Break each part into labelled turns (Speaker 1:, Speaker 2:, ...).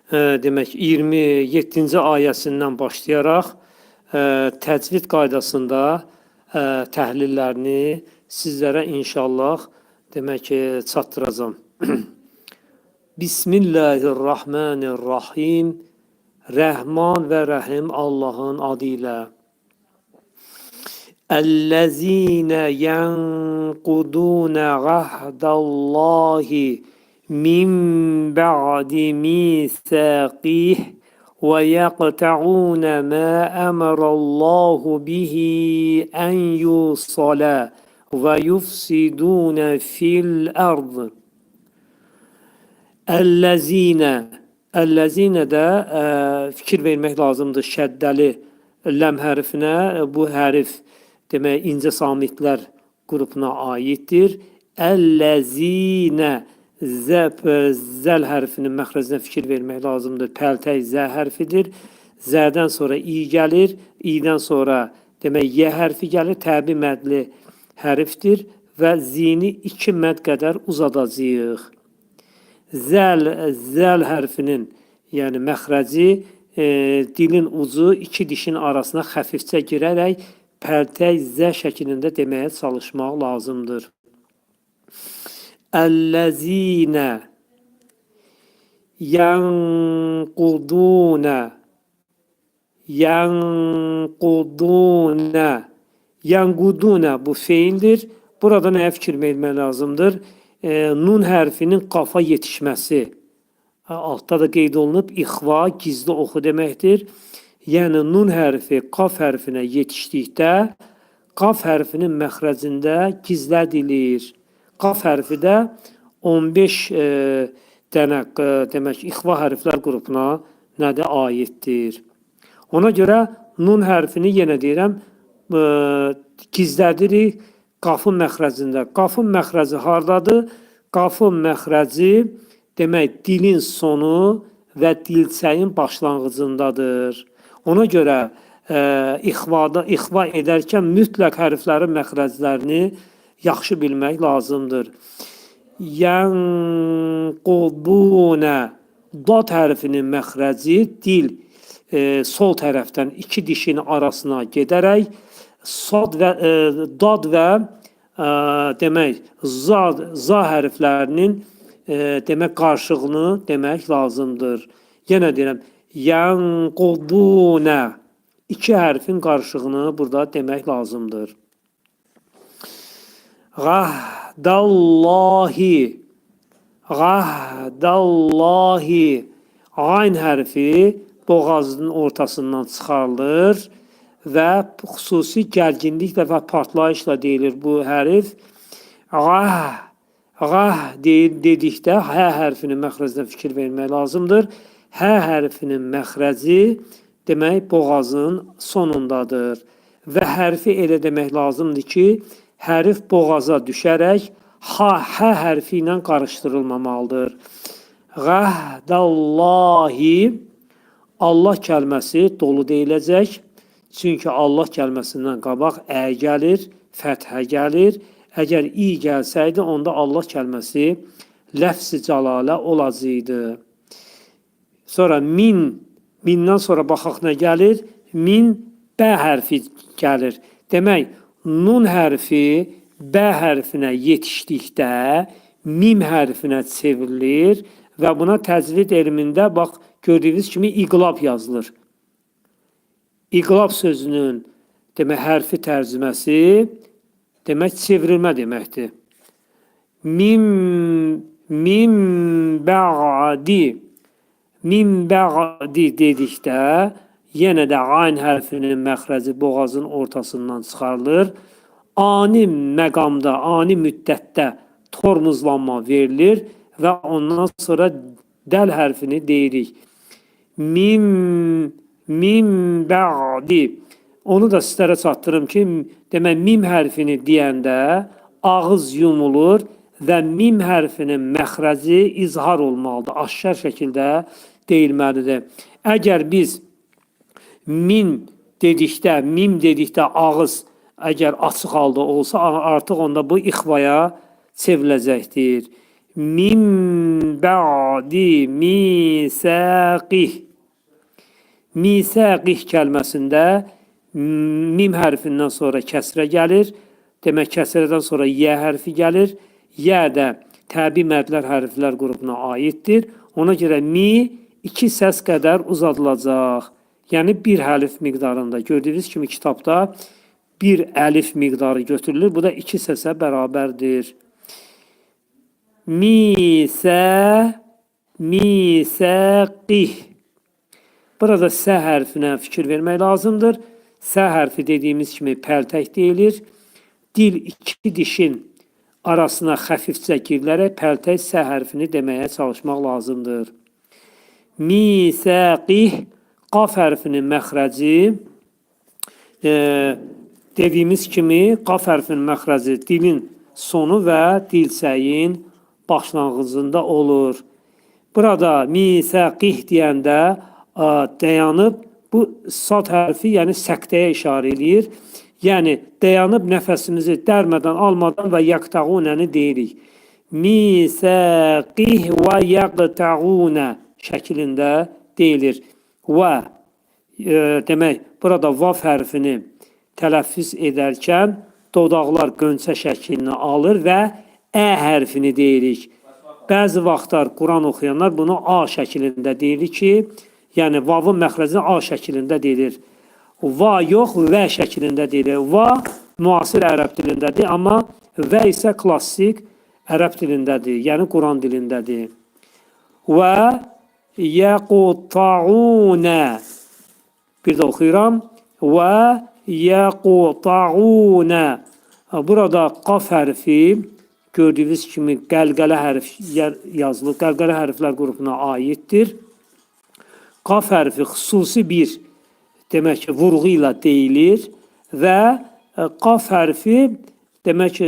Speaker 1: demək 27-ci ayəsindən başlayaraq təcvid qaydasında təhlillərini sizlərə inşallah demək çatdıracağam. Bismillahirrahmanirrahim. Rəhman və Rəhim Allahın adı ilə. Əl-ləzīnə yənqudunə ğəhdallahi min bə'di misaqih və yəqta'unə mə əmrəllahu bihi ən yusala və yufsidunə fil-ərd. Əl-ləzinə də fikir vermək lazımdır şəddəli ləm hərfinə. Bu hərf demək incə samitlər qrupuna aiddir. Əl-ləzinə zəl hərfinin məxrəzinə fikir vermək lazımdır. Pəltəy zə hərfidir. Zədən sonra i gəlir. İdən sonra demək yə hərfi gəlir. Təbi mədli hərfdir və zini 2 məd qədər uzadacağıq. Zəl hərfinin yəni məxrəci dilin ucu 2 dişin arasına xəfifcə girərək pəltəy zə şəklində deməyə çalışmaq lazımdır. Əl-ləzinə yənqudunə bu feildir. Burada nəyə fikir vermək lazımdır? Nun hərfinin qafa yetişməsi. Altda da qeyd olunub, ixva, gizli oxu deməkdir. Yəni, nun hərfi qaf hərfinə yetişdikdə, qaf hərfinin məxrəcində gizlədilir. Qaf hərfi də 15 dənə demək, ixva hərflər qrupuna nədə aiddir. Ona görə nun hərfini yenə deyirəm, gizlədirik qafın məxrəcində. Qafın məxrəci hardadır? Qafın məxrəci demək dilin sonu və dilçəyin başlanğıcındadır. Ona görə ixva edərkən mütləq hərflərin məxrəclərini yaxşı bilmək lazımdır. Yənqudunə dad hərfinin məxrəci dil sol tərəfdən 2 dişin arasına gedərək dad və demək za hərflərinin demək qarşılığını demək lazımdır. Yenə deyirəm, yənqudunə 2 hərfin qarşılığını burada demək lazımdır. Ğəhdallahi ayn hərfi boğazının ortasından çıxarılır və xüsusi gərginliklə və partlayışla deyilir bu hərf. Dedikdə hə hərfinin məxrəcinə fikir vermək lazımdır. Hə hərfinin məxrəci demək boğazın sonundadır. Və hərfi elə demək lazımdır ki, hərf boğaza düşərək hə hərfi ilə qarışdırılmamalıdır. Ğəhdallahi Allah kəlməsi dolu deyiləcək. Çünki Allah kəlməsindən qabaq ə gəlir, fəthə gəlir. Əgər i gəlsəydi, onda Allah kəlməsi ləfz-i cəlalə olacaqdı. Sonra mindən sonra baxaq nə gəlir? Min bə hərfi gəlir. Demək, nun hərfi bə hərfinə yetişdikdə mim hərfinə çevrilir və buna təcvid elmində bax, gördüyünüz kimi iqlab yazılır. İqlab sözünün demək, hərfi tərcüməsi demək, çevrilmə deməkdir. Min bə'di dedikdə yenə də ayn hərfinin məxrəci boğazın ortasından çıxarılır. Ani məqamda, ani müddətdə tormuzlanma verilir və ondan sonra dəl hərfini deyirik. Min bə'di. Onu da sizlərə çatdırım ki, demək, mim hərfini deyəndə ağız yumulur və mim hərfinin məxrəci izhar olmalıdır. Aşkar şəkildə deyilməlidir. Əgər biz mim dedikdə ağız əgər açıq halda olsa, artıq onda bu ixvaya çevriləcəkdir. min ba'di misaqih. Misaqih kəlməsində mim hərfindən sonra kəsrə gəlir. Demək, kəsrədən sonra yə hərfi gəlir. Yə də təbi məddlər hərflər qrupuna aiddir. Ona görə mi iki səs qədər uzadılacaq. Yəni bir hərf miqdarında. Gördüyünüz kimi kitabda bir əlif miqdarı götürülür. Bu da iki səsə bərabərdir. Misaqih. Burada sə hərfinə fikir vermək lazımdır. Sə hərfi dediyimiz kimi pəltək deyilir. Dil iki dişin arasına xəfifcə girilərək pəltək sə hərfini deməyə çalışmaq lazımdır. Misaqih. Qaf hərfinin məxrəci dediyimiz kimi qaf hərfinin məxrəci dilin sonu və dilsəyin başlanğıcında olur. Burada misaqih deyəndə dayanıb, bu sad hərfi yəni səktəyə işarə edir. Yəni dayanıb nəfəsimizi dərmədən, almadan və yaqtağunəni deyirik. Misaqih və yaqtağunə şəklində deyilir. Və demək, burada vav hərfini tələffüz edərkən dodaqlar qönçə şəklini alır və ə hərfini deyirik. Bəzi vaxtlar Quran oxuyanlar bunu A şəklində deyilir ki, yəni vavın məxrəcini A şəklində deyilir. Va yox, və şəklində deyilir. Va müasir ərəb dilindədir, amma və isə klassik ərəb dilindədir, yəni Quran dilindədir. Və yəquta'unə. Bir də oxuyuram. Və yəquta'unə. Burada qaf hərfi gördüyünüz kimi qəlqələ hərf yazılır. Qəlqələ hərflər qrupuna aiddir. Qaf hərfi xüsusi bir demək ki, vurğu ilə deyilir və qaf hərfi demək ki,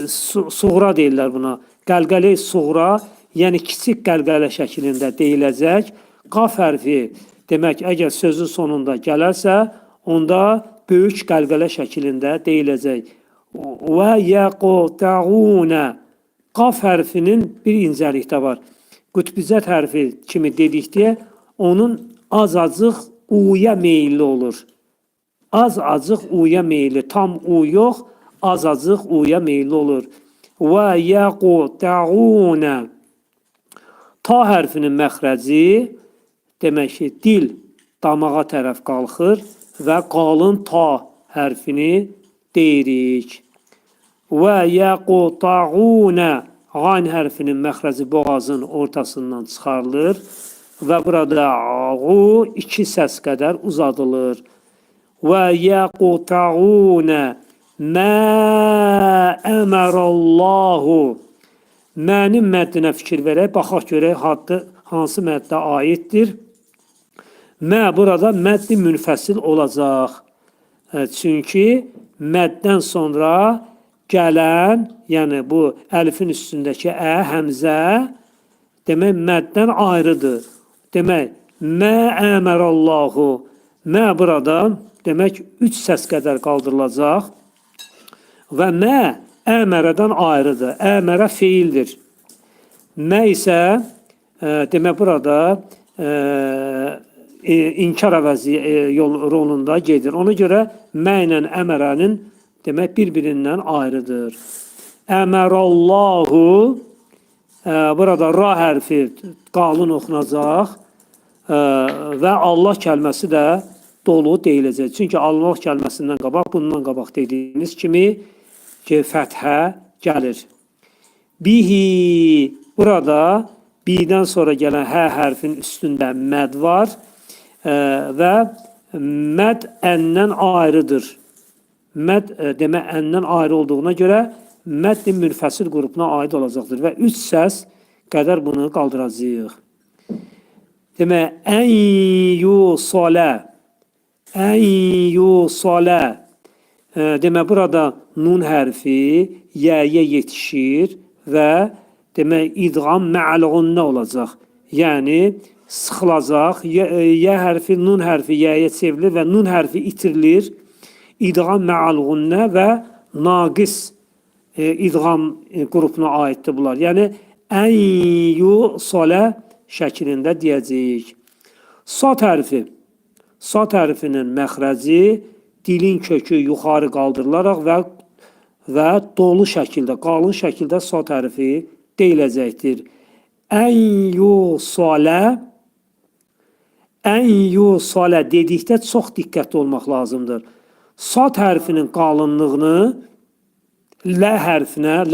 Speaker 1: suğra deyirlər buna. Qəlqəli suğra, yəni kiçik qəlqələ şəklində deyiləcək. Qaf hərfi demək, əgər sözün sonunda gələrsə, onda böyük qəlqələ şəklində deyiləcək. Və yəquta'unə. Qaf hərfinin bir incəlik də var. Qutbizət hərfi kimi dedikdə, onun azacıq u'ya meyilli olur. Az-acıq u'ya meyilli. Tam u yox, azacıq u'ya meyilli olur. Və yəquta'unə. Ta hərfinin məxrəci, demək ki, dil damağa tərəf qalxır və qalın ta hərfini deyirik. Və yəquta'unə. Qayn hərfinin məxrəci boğazın ortasından çıxarılır və burada ağu iki səs qədər uzadılır. Və yəquta'unə mə əmərəllahu. Mənim məddinə fikir verək, baxaq görək hansı məddə aiddir. Mə burada məddi münfəsil olacaq. Çünki məddən sonra gələn, yəni bu əlifin üstündəki ə, həmzə, demək, məddən ayrıdır. Demək, mə əmərəllahu. Mə burada, demək, üç səs qədər qaldırılacaq və mə əmərədən ayrıdır. Əmərə feildir. Mə isə, demək, burada inkar əvəzi rolunda gedir. Ona görə mə ilə əmərənin demək, bir-birindən ayrıdır. Əmərallahu, burada ra hərfi qalın oxunacaq və Allah kəlməsi də dolu deyiləcək. Çünki Allah kəlməsindən qabaq, bundan qabaq dediyimiz kimi fəthə gəlir. Bihi, burada bidən sonra gələn hə hərfin üstündə məd var və məd əndən ayrıdır. Məd demək əndən ayrı olduğuna görə mədd münfəsil qrupuna aid olacaqdır və üç səs qədər bunu qaldıracağıq. Demək, ən yusalə. Ən yusalə. Demək, burada nun hərfi yəyə yetişir və demək, idğam mə'al-ğunnə olacaq. Yəni, sıxılacaq. Yə hərfi, nun hərfi yəyə çevrilir və nun hərfi itirilir. İdğam mə'al-ğunnə və naqis idğam qrupuna aiddir bunlar. Yəni ən yusala şəklində deyəcəyik. Sad hərfi. Sad hərfinin məxrəci dilin kökü yuxarı qaldırılaraq və dolu şəkildə, qalın şəkildə sad hərfi deyiləcəkdir. Ən yusala dedikdə çox diqqətli olmaq lazımdır. Sad hərfinin qalınlığını lə hərfinə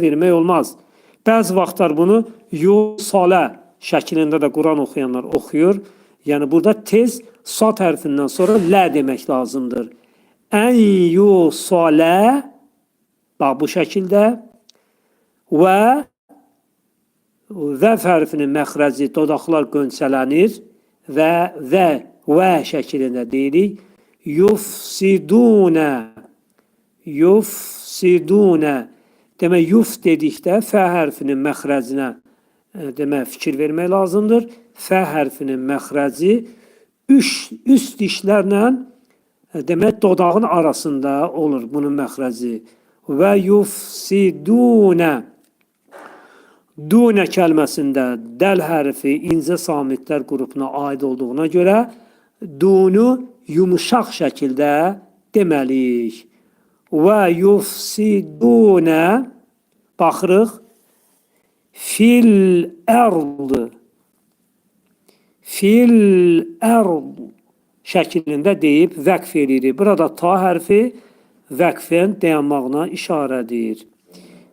Speaker 1: vermək olmaz. Bəzi vaxtlar bunu yusala şəklində də Quran oxuyanlar oxuyur. Yəni burada tez sad hərfindən sonra lə demək lazımdır. Ən yusala, bax bu şəkildə və vəv hərfinin məxrəci dodaqlar qönçələnir və şəklində deyirik. Yufsidunə. Demək, yuf dedikdə fə hərfinin məxrəcinə fikir vermək lazımdır. Fə hərfinin məxrəci üst dişlərlə demək, dodağın arasında olur bunun məxrəci. Və yufsidunə. Dunə kəlməsində dəl hərfi incə samitlər qrupuna aid olduğuna görə dunu yumuşaq şəkildə deməliyik. Və yufsidunə baxırıq. Fil ərd şəklində deyib vəqf edirik. Burada ta hərfi vəqfin dayanmağına işarədir.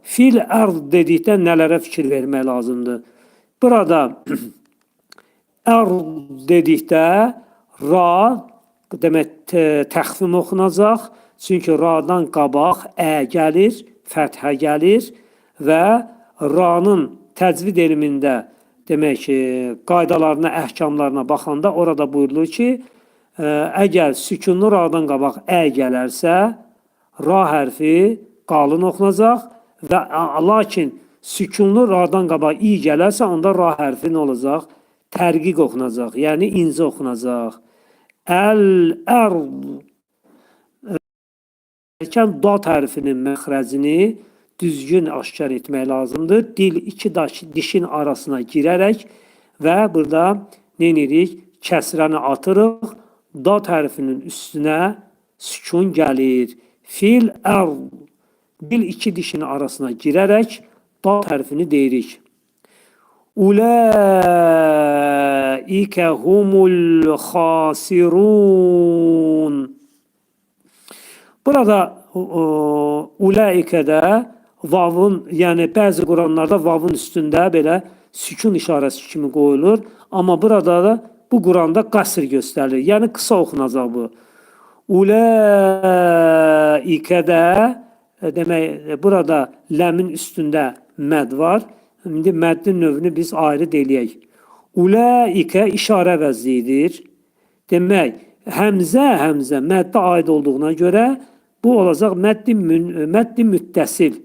Speaker 1: Fil ərd dedikdə nələrə fikir vermək lazımdır? Burada ərd dedikdə ra demək təxfim oxunacaq. Çünki radan qabaq ə gəlir, fəthə gəlir və ra'nın təcvid elmində demək ki, qaydalarına, əhkamlarına baxanda orada buyurulur ki, əgər sükunlu ra'dan qabaq ə gələrsə, ra hərfi qalın oxunacaq və lakin sükunlu ra'dan qabaq i gələrsə, onda ra hərfi nə olacaq? Tərqiq oxunacaq, yəni incə oxunacaq. Əl-ərd dad hərfinin məxrəcini düzgün aşkar etmək lazımdır. Dil iki dişin arasına girərək və burada nə edirik? Kəsrəni atırıq. Dad hərfinin üstünə sükun gəlir. Fil ərd. Dil iki dişin arasına girərək dad hərfini deyirik. Ulaikə humul xasirun. Burada ulaikədə vavun, yəni bəzi Quranlarda vavun üstündə belə sükun işarəsi kimi qoyulur. Amma burada da bu Quranda qasr göstərilir. Yəni qısa oxunacaq bu. Ulaikədə demək, burada ləmin üstündə məd var. İndi məddin növünü biz ayrı deyək. Ulaikə işarə vəzlidir. Demək, həmzə məddə aid olduğuna görə bu olacaq məddi müttəsil.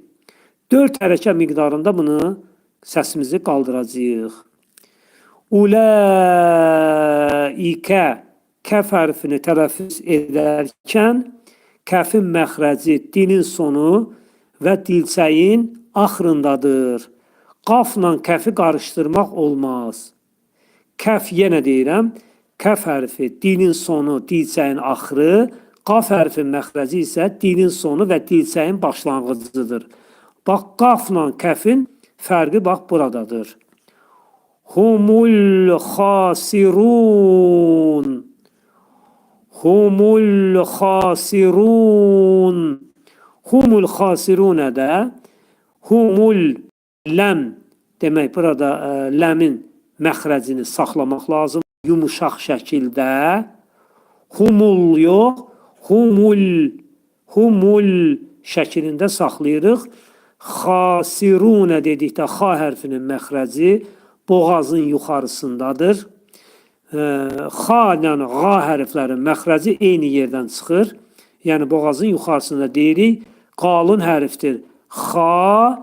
Speaker 1: 4 hərəkə miqdarında bunu səsimizi qaldıracağıq. Ulaikə kəf hərfini tələffüz edərkən kəfin məxrəci dilin sonu və dilçəyin axırındadır. Qafla kəfi qarışdırmaq olmaz. Kəf yenə deyirəm, kəf hərfi dilin sonu, dilçəyin axırı, qaf hərfin məxrəci isə dilin sonu və dilçəyin başlanğıcıdır. Bax, qafla kəfin fərqi bax buradadır. Humul xasirun. Humul xasirun. Humul xasirunə də humul ləm demək, burada ləmin məxrəcini saxlamaq lazım. Yumuşaq şəkildə humul yox, humul şəklində saxlayırıq. Xasirunə dedikdə xa hərfinin məxrəci boğazın yuxarısındadır. Xa ilə ğa hərflərin məxrəci eyni yerdən çıxır. Yəni boğazın yuxarısında deyirik. Qalın hərfdir. Xasirun.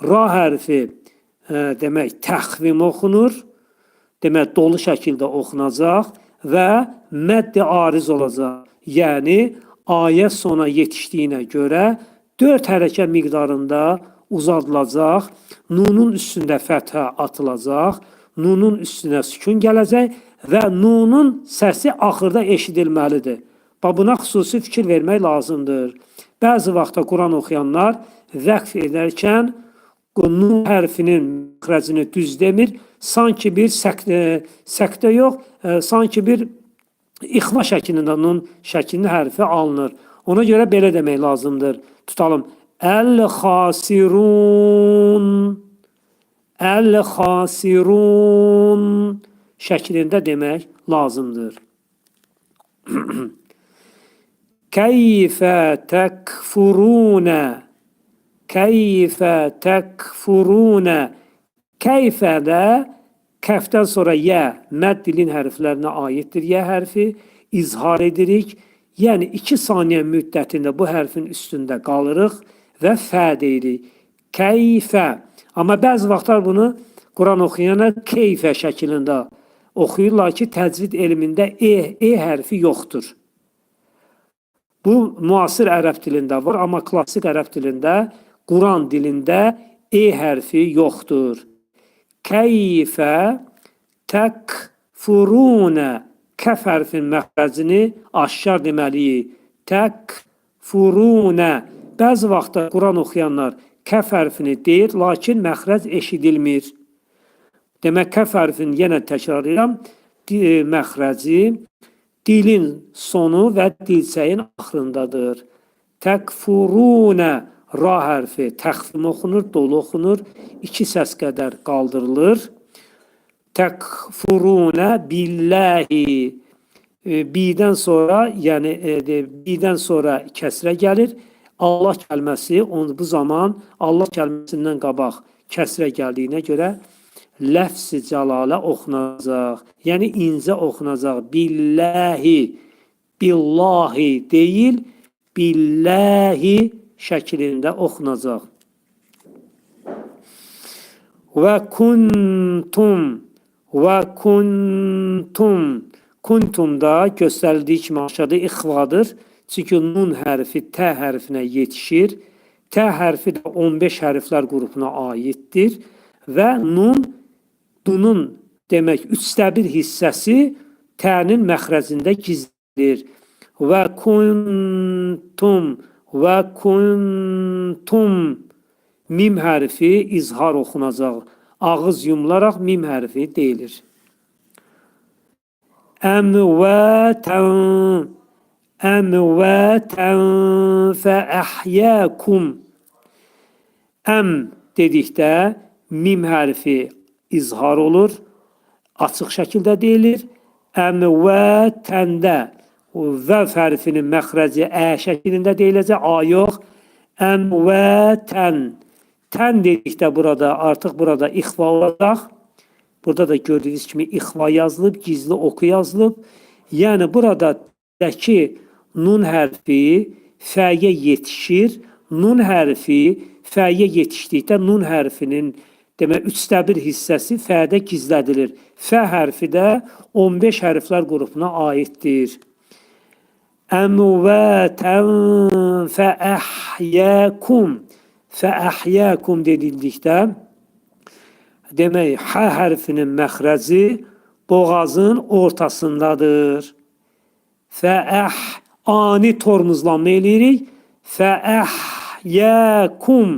Speaker 1: Ra hərfi demək təxvim oxunur. Demək dolu şəkildə oxunacaq və məddi ariz olacaq. Yəni, ayə sona yetişdiyinə görə 4 hərəkə miqdarında uzadılacaq, nunun üstündə fəthə atılacaq, nunun üstünə sükun gələcək və nunun səsi axırda eşidilməlidir. Buna xüsusi fikir vermək lazımdır. Bəzi vaxtda Quran oxuyanlar vəqf edərkən nun hərfinin məxrəcini düz demir, sanki bir səktə yox, sanki bir ixva şəklində nun şəklində hərfi alınır. Ona görə belə demək lazımdır. Tutalım. Əl-xasirun, əl-xasirun şəklində demək lazımdır. Keyfə təkfurunə, keyfə təkfurunə. Keyfə də kəfdən sonra yə, mədd dilin hərflərinə aiddir yə hərfi, izhar edirik. Yəni 2 saniyə müddətində bu hərfin üstündə qalırıq və fə deyirik. Keyfə. Amma bəzi vaxtlar bunu Quran oxuyana keyfə şəklində oxuyurlar ki, təcvid elmində e hərfi yoxdur. Bu, müasir ərəb dilində var, amma klassik ərəb dilində, Quran dilində e hərfi yoxdur. Keyfə təkfurunə. Kəf hərfin məxrəcini aşkar deməliyik. Təkfurunə. Bəzi vaxtda Quran oxuyanlar kəf hərfini deyir, lakin məxrəc eşidilmir. Demək, kəf hərfini yenə təkrar edirəm, məxrəci dilin sonu və dilsəyin axırındadır. Təkfurunə. Ra hərfi təxfim oxunur, dolu oxunur, 2 səs qədər qaldırılır. Təkfurunə billəhi. Bidən sonra, yəni bidən sonra kəsrə gəlir. Allah kəlməsi, bu zaman Allah kəlməsindən qabaq kəsrə gəldiyinə görə ləfz-i cəlalə oxunacaq. Yəni incə oxunacaq. Billəhi, billahi deyil, billəhi şəklində oxunacaq. Və kuntum, və kuntum. Kuntumda göstərildiyi kimi aşağıda ixvadır. Çünki nun hərfi tə hərfinə yetişir. Tə hərfi də 15 hərflər qrupuna aiddir. Və dunun demək 1/3 hissəsi tənin məxrəcində gizlidir. Və kuntum, və kuntum. Mim hərfi izhar oxunacaq. Ağız yumularaq mim hərfi deyilir. Əmvətən, əmvətən fəəhyəkum. Əm dedikdə mim hərfi izhar olur, açıq şəkildə deyilir. Əmvətəndə vəv hərfinin məxrəci ə şəklində deyiləcək, a yox. Əmvətən. Tən dedikdə burada, artıq burada ixva olacaq. Burada da gördüyünüz kimi ixva yazılıb, gizli oku yazılıb. Yəni buradakı nun hərfi fəyə yetişir. Nun hərfi fəyə yetişdikdə nun hərfinin demək 1/3 hissəsi fədə gizlədilir. Fə hərfi də 15 hərflər qrupuna aiddir. Əmvətən fəəhyəkum. Fəəhyəkum dedildikdə demək, hə hərfinin məxrəci boğazın ortasındadır. Ani tormuzlanma eləyirik. Fəəhyəkum.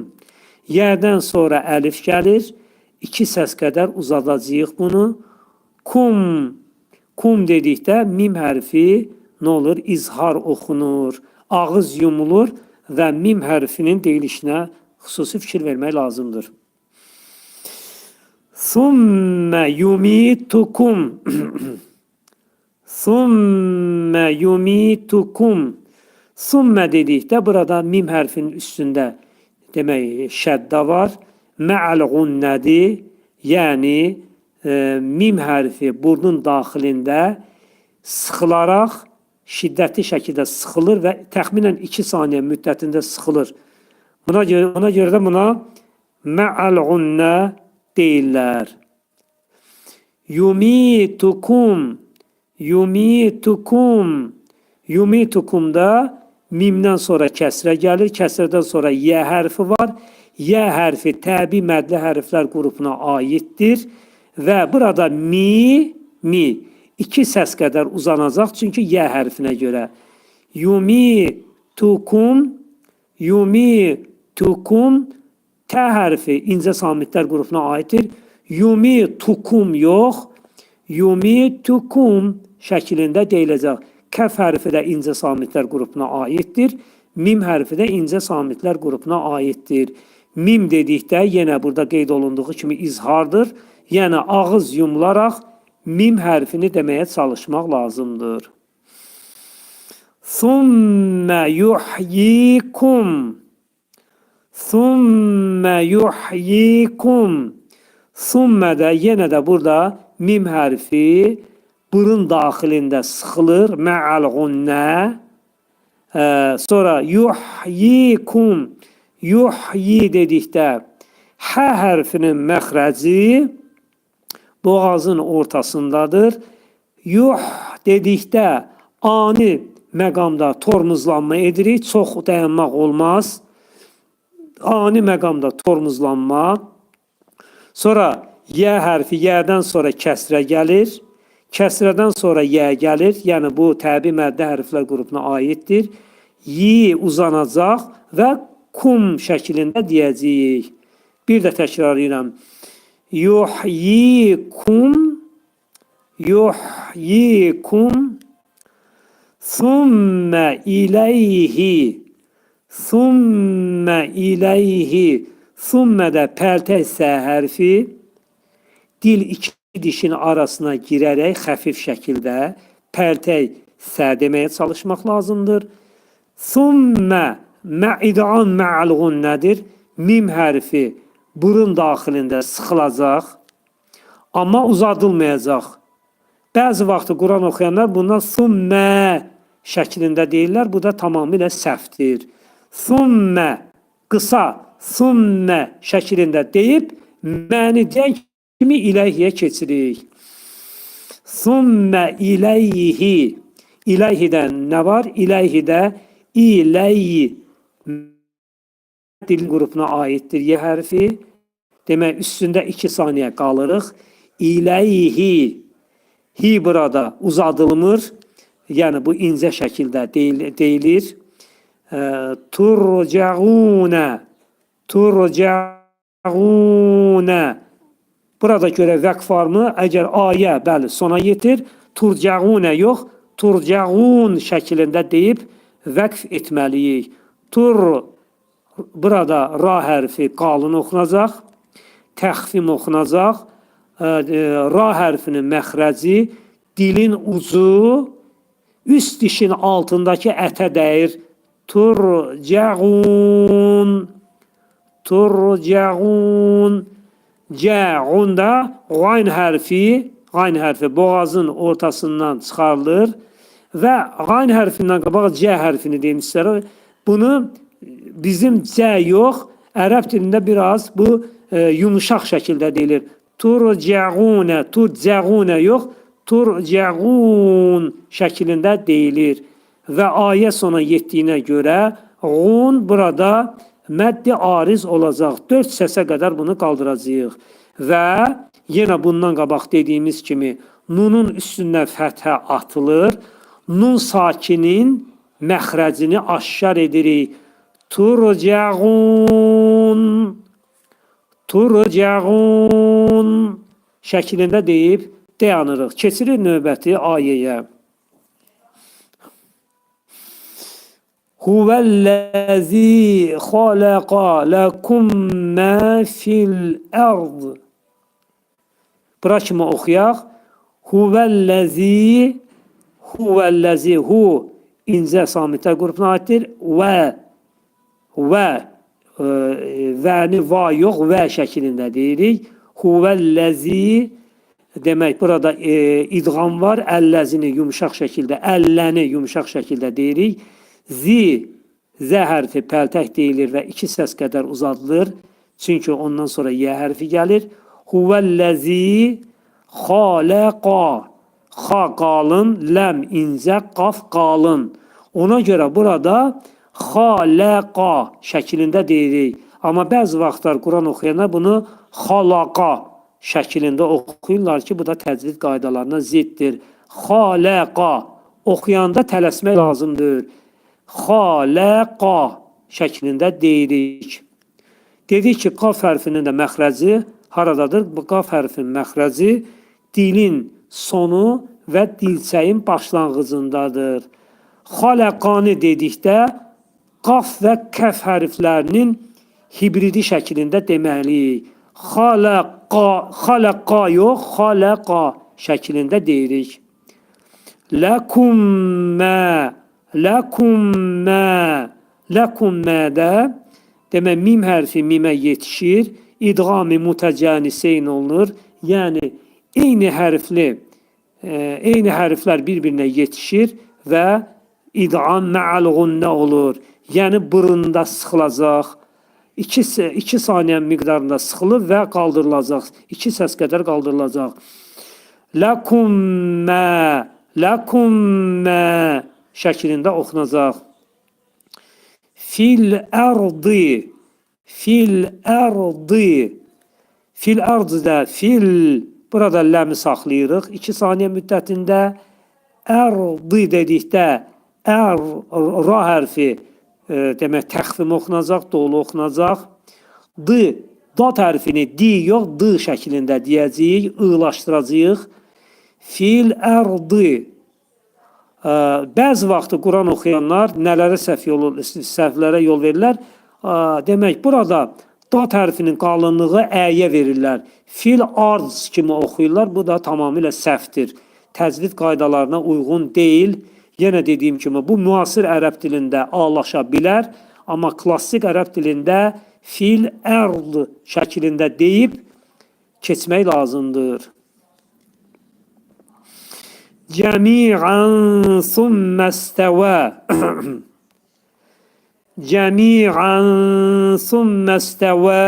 Speaker 1: Yərdən sonra əlif gəlir. 2 səs qədər uzadacağıq bunu. Kum. Kum dedikdə mim hərfi nə olur? İzhar oxunur. Ağız yumulur və mim hərfinin deyilişinə xüsusi fikir vermək lazımdır. Thummə yumitukum. Thummə yumitukum. Thummə dedikdə burada mim hərfinin üstündə demək şəddə var. Mə'al gunnədir. Yəni mim hərfi burnun daxilində sıxılaraq şiddətli şəkildə sıxılır və təxminən 2 saniyə müddətində sıxılır. Ona görə də buna mə'al gunnə deyirlər. Yumitukum. Yumitukum. Yumitukumda mimdən sonra kəsrə gəlir. Kəsrədən sonra yə hərfi var. Yə hərfi təbi mədli hərflər qrupuna aiddir. Və burada mi iki səs qədər uzanacaq. Çünki yə hərfinə görə. Yumitukum tə hərfi incə samitlər qrupuna aiddir. Yumitukum yox. Yumitukum şəklində deyiləcək. Kəf hərfi də incə samitlər qrupuna aiddir. Mim hərfi də incə samitlər qrupuna aiddir. Mim dedikdə yenə burada qeyd olunduğu kimi izhardır. Yəni ağız yumularaq mim hərfini deməyə çalışmaq lazımdır. Thummə yuhyikum. Thummə yuhyikum. Thummə də yenə də burada mim hərfi burun daxilində sıxılır. Mə'al gunnə. Sonra yuhyikum. Yuhyi dedikdə hə hərfinin məxrəci boğazın ortasındadır. Yuh dedikdə ani məqamda tormuzlanma edirik. Çox dayanmaq olmaz. Ani məqamda tormuzlanma. Sonra yə hərfi yədən sonra kəsrə gəlir. Kəsrədən sonra yə gəlir. Yəni bu təbi məddə hərflər qrupuna aiddir. Yi uzanacaq və kum şəklində deyəcəyik. Bir də təkrar edirəm. Yuhyikum. Yuhyikum. Thummə iləyhi. Thummə iləyhi. Thummə də pəltək sə hərfi dil iki dişin arasına girərək xəfif şəkildə pəltək sə deməyə çalışmaq lazımdır. Thummə mə'idğam mə'al gunnədir. Mim hərfi burun daxilində sıxılacaq. Amma uzadılmayacaq. Bəzi vaxtı Quran oxuyanlar bundan thummə şəklində deyirlər. Bu da tamamilə səhvdir. Thummə qısa thummə şəklində deyib məni deyən kimi iləyhiyə keçirik. Thummə iləyhi. İləyhidən nə var? İləyhidə iləyhi dil qrupuna aiddir yə hərfi. Demək üstündə 2 saniyə qalırıq. İləyhi. Hi burada uzadılmır. Yəni bu incə şəkildə deyilir. Turcəğunə. Turcəğunə. Burada görə vəqf varmı? Əgər ayə bəli sona yetir. Turcəğunə yox. Turcəğun şəklində deyib vəqf etməliyik. Tur burada ra hərfi qalın oxunacaq. Təxfim oxunacaq. Ra hərfinin məxrəci dilin ucu üst dişin altındakı ətə dəyir. Turcəğun. Turcəğun. Cəğunda qayn hərfi boğazın ortasından çıxarılır və qayn hərfindən qabaq cə hərfini demişlər. Bunu bizim cə yox, ərəb dilində biraz bu yumuşaq şəkildə deyilir. Turcəğunə, turcəğunə yox, turcəğun şəklində deyilir. Və ayə sona yetdiyinə görə ğun burada məddi ariz olacaq. 4 səsə qədər bunu qaldıracağıq. Və yenə bundan qabaq dediyimiz kimi nunun üstündə fəthə atılır. Nun sakinin məxrəcini aşkar edirik. Turcəğun. Turcəğun şəklində deyib dayanırıq. Keçirik növbəti ayəyə. Huvəl-ləzi xaləqa ləkum mə fil-ərd. Bura kimi oxuyaq. Huvəl-ləzi. Huvəl-ləzi. Hu incə samitlər qrupuna aiddir. Vəni va yox, və şəklində deyirik. Huvəl-ləzi. Demək, burada idğam var. Əlləzini yumuşaq şəkildə, əlləni yumuşaq şəkildə deyirik. Zə hərfi pəltək deyilir və 2 səs qədər uzadılır. Çünki ondan sonra yə hərfi gəlir. Huvəl-ləzi xaləqa. xa qalın, ləm incə, qaf qalın. Ona görə burada xaləqa şəklində deyirik. Amma bəzi vaxtlar Quran oxuyanda bunu xalaqa şəklində oxuyurlar ki, bu da təcvid qaydalarına ziddir. Xaləqa oxuyanda tələsmək lazımdır. Xaləqa şəklində deyirik. Dedik ki, qaf hərfinin də məxrəci haradadır? Bu qaf hərfinin məxrəci dilin sonu və dilçəyin başlanğıcındadır. Xaləqani dedikdə qaf və kəf hərflərinin hibridi şəklində deməliyik. Xaləqa yox, xaləqa şəklində deyirik. Ləkummə demək mim hərfi mimə yetişir, idğam-ı mutəcəniseyn olunur. Yəni eyni hərflər bir-birinə yetişir və idğam mə'al-ğunnə olur. Yəni burunda sıxılacaq. 2 saniyə miqdarında sıxılıb və qaldırılacaq. 2 səs qədər qaldırılacaq. Ləkummə şəklində oxunacaq. Fil ardı da burada ləmi saxlayırıq 2 saniyə müddətində. Ərdi dedikdə ra hərfi demək təxfim oxunacaq, dolu oxunacaq. Dad hərfini di yox, d şəklində deyəcəyik, ılaşdıracağıq. Fil ardı. Bəzi vaxtı Quran oxuyanlar nələrə səhvlərə yol verirlər. Demək, burada dad hərfinin qalınlığı əyə verirlər. Fil arz kimi oxuyurlar. Bu da tamamilə səhvdir. Təcvid qaydalarına uyğun deyil. Yenə dediyim kimi, bu müasir ərəb dilində ağlaşa bilər. Amma klassik ərəb dilində fil ərd şəklində deyib keçmək lazımdır. Cəmi'an summəstəvə Cəmi'an summəstəvə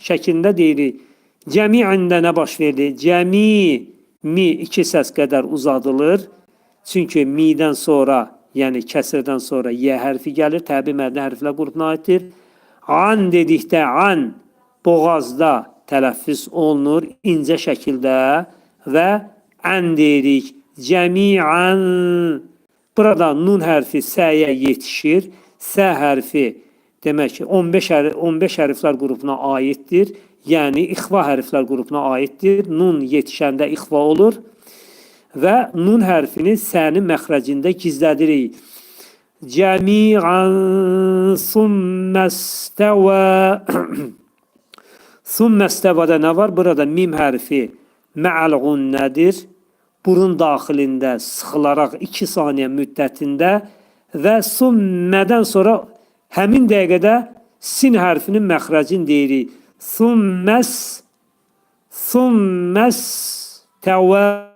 Speaker 1: şəklində deyirik. Cəmi'ində nə baş verdi? Cəmi, mi 2 səs qədər uzadılır. Çünki midən sonra, yəni kəsirdən sonra yə hərfi gəlir. Təbi mədni hərflər qrupuna aiddir. An dedikdə an boğazda tələffüz olunur incə şəkildə və ən deyirik. Cəmi'an. Burada nun hərfi səyə yetişir. Sə hərfi demək ki 15 hərflər qrupuna aiddir. Yəni ixva hərflər qrupuna aiddir. Nun yetişəndə ixva olur. Və nun hərfini sənin məxrəcində gizlədirik. Cəmi'an summəstəvə. Summəstəvədə nə var? Burada mim hərfi mə'al-ğunnədir. Burun daxilində sıxılaraq 2 saniyə müddətində və summədən sonra həmin dəqiqədə sin hərfinin məxrəcini deyirik. Summəstəvə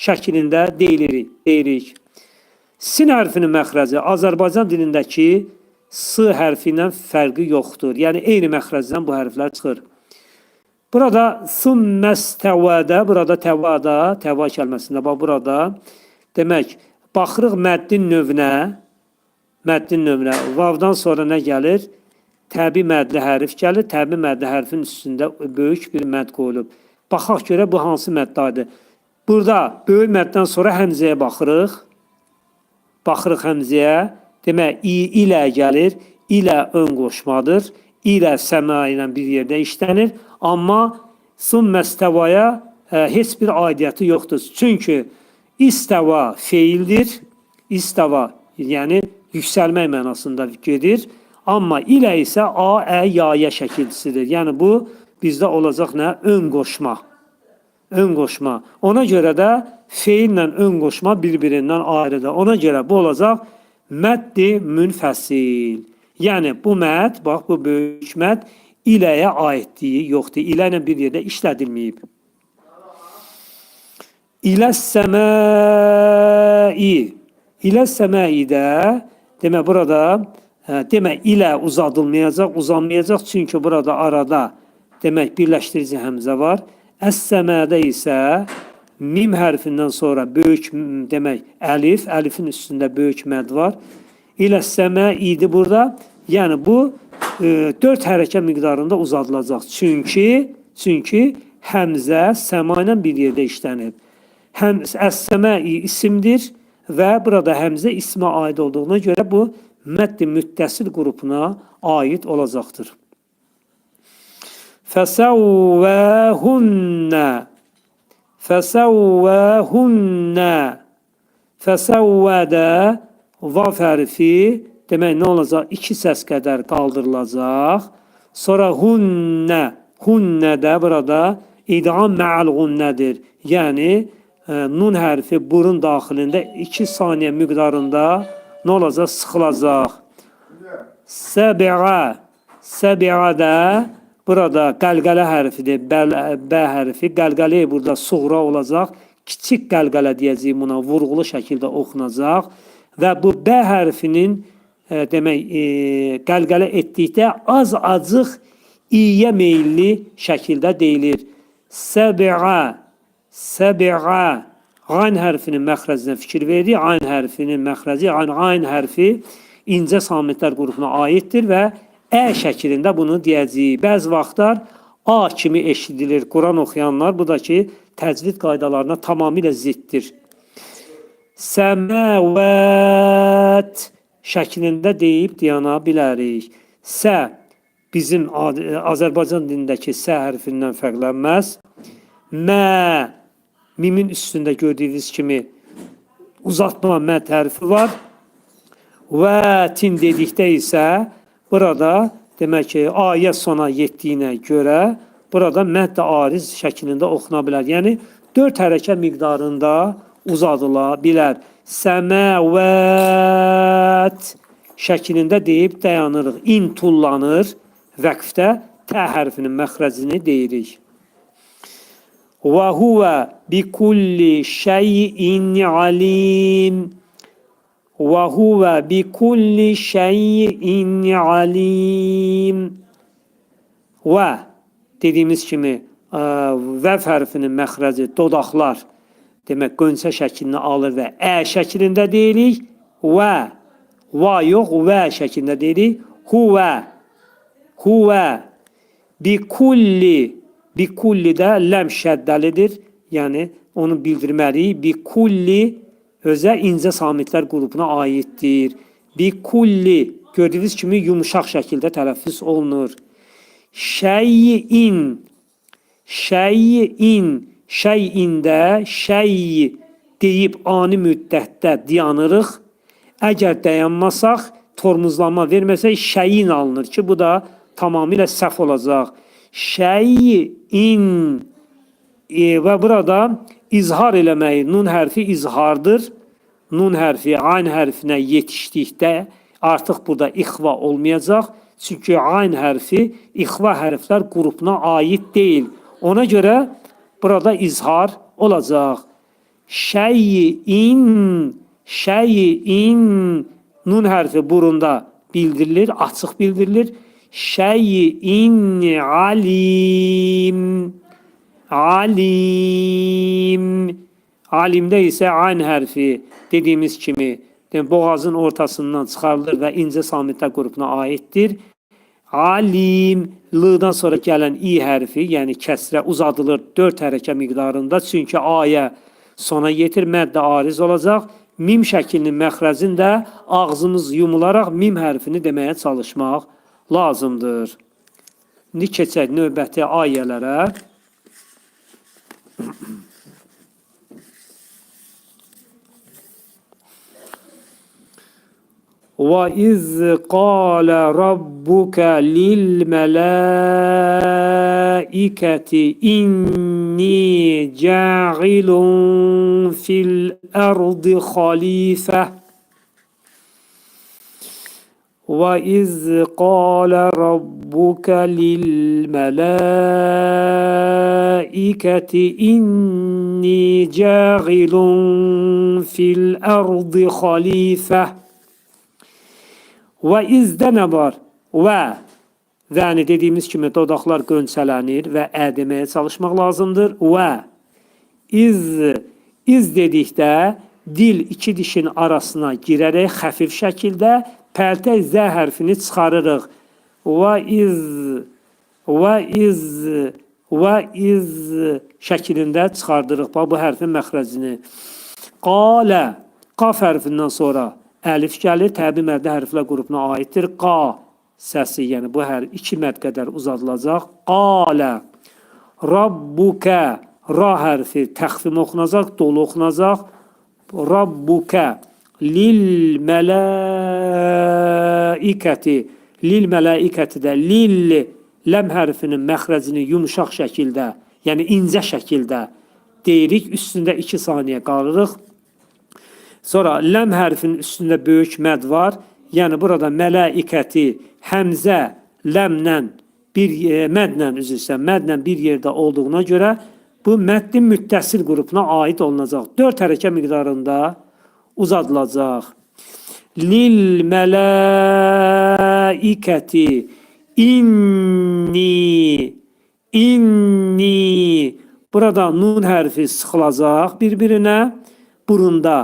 Speaker 1: şəklində deyirik. Sin hərfinin məxrəci Azərbaycan dilindəki s hərfi ilə fərqi yoxdur. Yəni eyni məxrəcdən bu hərflər çıxır. Burada summəstəvədə, burada təva kəlməsində bax burada demək baxırıq məddin növünə. Vavdan sonra nə gəlir? Təbi mədli hərf gəlir. Təbi mədli hərfin üstündə böyük bir mədd qoyulub. Baxaq görə bu hansı məddədir? Burada böyük məddən sonra həmzəyə baxırıq. Baxırıq həmzəyə. Demək, ilə gəlir. İlə ön qoşmadır. İlə səma ilə bir yerdə işlənir. Amma summəstəvaya heç bir aidiyyəti yoxdur. Çünki istəva feildir. İstəva, yəni yüksəlmək mənasında gedir. Amma ilə isə a, ə, ya şəkilçisidir. Yəni bu bizdə olacaq nə? Ön qoşma. Ona görə də feillə ön qoşma bir-birindən ayrıdır. Ona görə bu olacaq məddi münfəsil. Yəni bu mədd, bax bu böyük mədd iləyə aidliyi yoxdur. İlə ilə bir yerdə işlədilməyib. İləs-səmai də demək burada demək ilə uzanmayacaq. Çünki burada arada demək birləşdirici həmzə var. Əs-səmədə isə mim hərfindən sonra böyük demək əlif, əlifin üstündə böyük məd var. İləs-səmə idi burada. Yəni bu 4 hərəkə miqdarında uzadılacaq. Çünki həmzə səma ilə bir yerdə işlənib. Əs-səmə isimdir və burada həmzə ismə aid olduğuna görə bu mədd-i müttəsil qrupuna aid olacaqdır. Fəsəvvəhunnə Fəsəvvədə vav hərfi demək nə olacaq? 2 səs qədər qaldırılacaq. Sonra hunnə də burada idğam mə'al gunnədir. Yəni nun hərfi burun daxilində 2 saniyə miqdarında nə olacaq? Sıxılacaq. Səbi'ədə burada qəlqələ hərfidir. Bə hərfi. Qəlqələ burada suğra olacaq. Kiçik qəlqələ deyəcəyim buna. Vurğulu şəkildə oxunacaq. Və bu bə hərfinin demək qəlqələ etdikdə az-acıq i'yə meyilli şəkildə deyilir. Səbi'ə Ayn hərfinin məxrəzinə fikir verir. Ayn hərfinin məxrəzi, ayn hərfi incə samitlər qrupuna aiddir və şəklində bunu deyəcəyik. Bəzi vaxtlar A kimi eşidilir Quran oxuyanlar. Bu da ki, təcvid qaydalarına tamamilə ziddir. Səməvət şəklində deyib dayana bilərik. Bizim Azərbaycan dilindəki sə hərfindən fərqlənməz. Mimin üstündə gördüyünüz kimi uzatma məd hərfi var. Tin dedikdə isə burada demək ki, ayə sona yetdiyinə görə burada mədd ariz şəklində oxuna bilər. Yəni 4 hərəkə miqdarında uzadıla bilər. Səməvət şəklində deyib dayanırıq. İn tullanır. Vəqfdə tə hərfinin məxrəcini deyirik. Və huvə bi kulli şeyin alim. Və huvə bi kulli şeyin alim. Və dediyimiz kimi vəv hərfinin məxrəci dodaqlar demək qönçə şəklini alır və şəklində deyirik. Və yox, və şəklində deyirik. Huvə bi kulli də ləm şəddəlidir. Yəni onu bildirməliyik. Bi kulli özə incə samitlər qrupuna aiddir. Bi kulli gördüyünüz kimi yumuşaq şəkildə tələffüz olunur. Şeyində deyib ani müddətdə dayanırıq. Əgər dayanmasaq, tormuzlanma verməsək şeyin alınır ki, bu da tamamilə səhv olacaq. Şeyin və burada izhar eləməyi, nun hərfi izhardır. Nun hərfi ayn hərfinə yetişdikdə artıq burada ixva olmayacaq. Çünki ayn hərfi ixva hərflər qrupuna aid deyil. Ona görə burada izhar olacaq. Şeyin nun hərfi burunda bildirilir, açıq bildirilir. Şeyin alimdə isə ayn hərfi dediyimiz kimi boğazın ortasından çıxarılır və incə samitlər qrupuna aiddir. Alim, l-dan sonra gələn i hərfi, yəni kəsrə uzadılır 4 hərəkə miqdarında. Çünki ayə sona yetir, mədd ariz olacaq. Mim şəklinin məxrəcində ağzımız yumularaq mim hərfini deməyə çalışmaq lazımdır. İndi keçək növbəti ayələrə. وَإِذْ قَالَ رَبُّكَ لِلْمَلَائِكَةِ إِنِّي جَاعِلٌ فِي الْأَرْضِ خَلِيفَةً وَإِذْ قَالَ رَبُّكَ لِلْمَلَائِكَةِ إِنِّي جَاعِلٌ فِي الْأَرْضِ خَلِيفَةً Və izdə nə var? Vəni dediyimiz kimi dodaqlar qönçələnir və ə deməyə çalışmaq lazımdır. Və iz dedikdə dil iki dişin arasına girərək xəfif şəkildə pərtək Z hərfini çıxarırıq. Və iz şəklində çıxardırıq bu hərfin məxrəcini. Qalə, qaf hərfindən sonra əlif gəlir, təbii məddə hərflər qrupuna aiddir. Qa səsi, yəni bu hər iki mədd qədər uzadılacaq. Qalə, Rabbukə, ra hərfi təxfim oxunacaq, dolu oxunacaq. Rabbukə, lil mələikəti, lil mələikəti də lil ləm hərfinin məxrəcini yumuşaq şəkildə, yəni incə şəkildə deyirik, üstündə 2 saniyə qalırıq. Sonra ləm hərfinin üstündə böyük məd var. Yəni burada mələikəti həmzə ləmlə mədlə bir yerdə olduğuna görə bu məddin müttəsil qrupuna aid olunacaq. 4 hərəkə miqdarında uzadılacaq. Lil mələikəti inni. Burada nun hərfi sıxılacaq bir-birinə. Burunda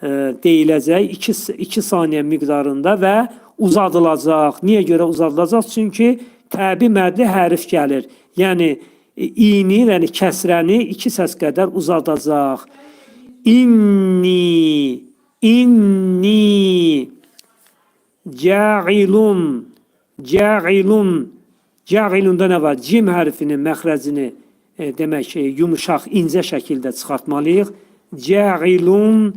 Speaker 1: deyiləcək 2 saniyə miqdarında və uzadılacaq. Niyə görə uzadılacaq? Çünki təbii mədli hərf gəlir. Yəni ini, yəni kəsrəni 2 səs qədər uzadacaq. İnni Ca'ilunda nə var? Cim hərfinin məxrəcini demək yumuşaq, incə şəkildə çıxartmalıyıq. Ca'ilun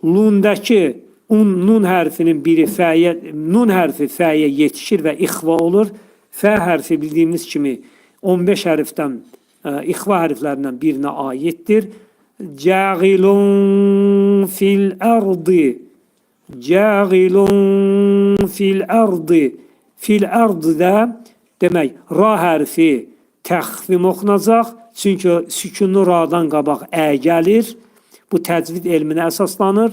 Speaker 1: lundakı nun hərfinin biri nun hərfi fəyə yetişir və ixva olur. Fə hərfi bildiyimiz kimi 15 hərfdən ixva hərflərindən birinə aiddir. Ca'ilun fil ardı. Fil ardı da demək ra hərfi təxfim oxunacaq. Çünki sükunlu radan qabaq ə gəlir. Bu təcvid elminə əsaslanır.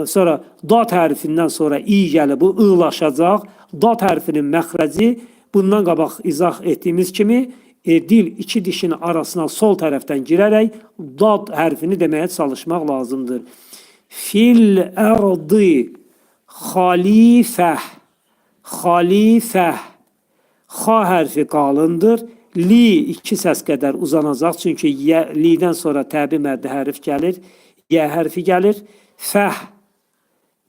Speaker 1: Sonra dad hərfindən sonra i gəlir, bu ılaşacaq. Dad hərfinin məxrəci bundan qabaq izah etdiyimiz kimi dil 2 dişin arasına sol tərəfdən girərək dad hərfini deməyə çalışmaq lazımdır. Fil ərdi xalifəh. Xa hərfi qalındır. Li 2 səs qədər uzanacaq. Çünki lidən sonra təbii məddi hərf gəlir. Yə hərfi gəlir. Fəh.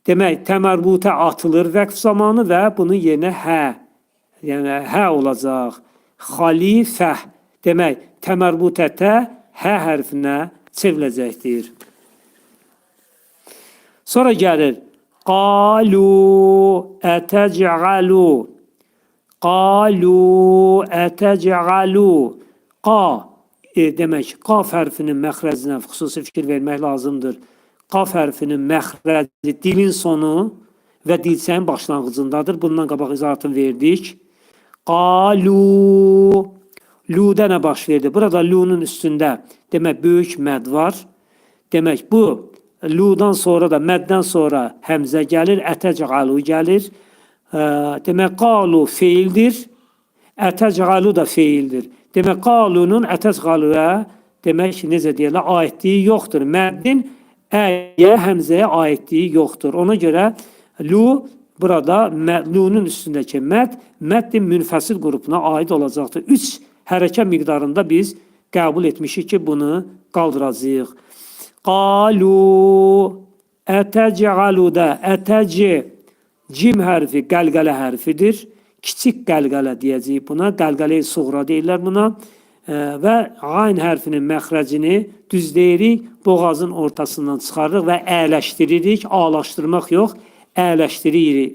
Speaker 1: Demək, təmərbutə atılır vəqf zamanı və bunun yerinə hə. Yəni, hə olacaq. Xalifəh. Demək, təmərbutətə hə hərfinə çevriləcəkdir. Sonra gəlir. Qalu ətəcəalu. Qalu ətəcəalu. Qa demək, qaf hərfinin məxrəcinə xüsusi fikir vermək lazımdır. Qaf hərfinin məxrəci dilin sonu və dilçəyin başlanğıcındadır. Bundan qabaq izahatını verdik. Qalu. Lu'da nə baş verdi? Burada lu'nun üstündə demək, böyük məd var. Demək, bu lu'dan sonra da məddən sonra həmzə gəlir, ətəcəalu gəlir. Demək, qalu feildir, ətəcəalu da feildir. Demək, qalunun ətəcəaluya demək, necə deyirlər, aidliyi yoxdur. Məddin əyə, həmzəyə aidliyi yoxdur. Ona görə lu burada lu'nun üstündəki məddin münfəsil qrupuna aid olacaqdır. 3 hərəkə miqdarında biz qəbul etmişik ki, bunu qaldıracağıq. Qalu ətəcəaluda cim hərfi qəlqələ hərfidir. Kiçik qəlqələ deyəcəyik buna. Qəlqələ-i suğra deyirlər buna. Və ayn hərfinin məxrəcini düzləyirik, boğazın ortasından çıxarırıq və əyləşdiririk. Ağlaşdırmaq yox, əyləşdiririk.